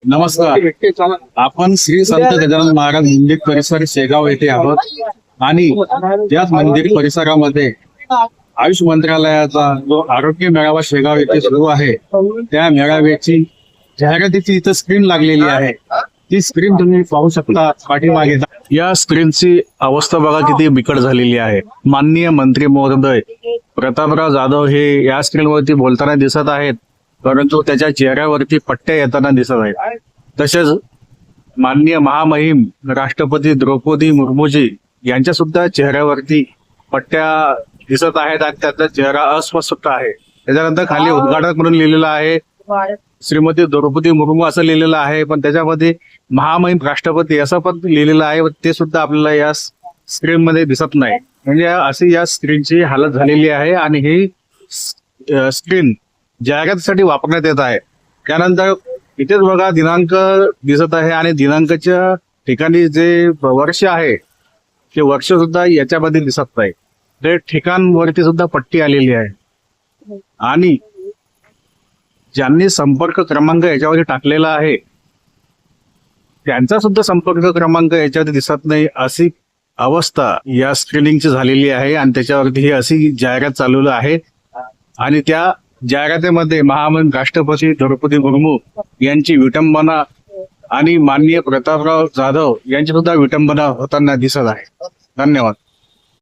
नमस्कार. आपण श्री संत गजानन महाराज मंदिर परिसर शेगाव येथे आहोत आणि त्याच मंदिर परिसरामध्ये आयुष मंत्रालयाचा जो आरोग्य मेळावा शेगाव येथे सुरू आहे त्या मेळाव्याची जाहिरातीची इथं स्क्रीन लागलेली आहे. ती स्क्रीन तुम्ही पाहू शकता पाठीमागे. या स्क्रीनची अवस्था बघा किती बिकट झालेली आहे. माननीय मंत्री महोदय प्रतापराव जाधव हे या स्क्रीनवरती बोलताना दिसत आहेत, परंतु त्याच्या चेहऱ्यावरती पट्ट्या येताना दिसत आहेत. तसेच माननीय महामहिम राष्ट्रपती द्रौपदी मुर्मूजी यांच्या सुद्धा चेहऱ्यावरती पट्ट्या दिसत आहेत आणि त्याचा चेहरा अस्पष्ट आहे. त्याच्यानंतर खाली उद्घाटक म्हणून लिहिलेलं आहे श्रीमती द्रौपदी मुर्मू असं लिहिलेलं आहे, पण त्याच्यामध्ये महामहिम राष्ट्रपती असं पण लिहिलेलं आहे. ते सुद्धा आपल्याला या स्क्रीन मध्ये दिसत नाही. म्हणजे अशी या स्क्रीनची हालत झालेली आहे आणि ही स्क्रीन जाहिरातीसाठी वापरण्यात येत आहे. त्यानंतर इथेच बघा दिनांक दिसत आहे आणि दिनांकाच्या ठिकाणी जे वर्ष आहे ते वर्ष सुद्धा याच्यामध्ये दिसत नाही. ते ठिकाणवरती सुद्धा पट्टी आलेली आहे आणि ज्यांनी संपर्क क्रमांक याच्यावरती टाकलेला आहे त्यांचा सुद्धा संपर्क क्रमांक याच्यावरती दिसत नाही. अशी अवस्था या स्क्रीनिंगची झालेली आहे आणि त्याच्यावरती ही अशी जाहिरात चालवली आहे आणि त्या जाहिरातीमध्ये महामहिम राष्ट्रपती द्रौपदी मुर्मू यांची विटंबना आणि माननीय प्रतापराव जाधव यांची सुद्धा विटंबना होताना दिसत आहे. धन्यवाद.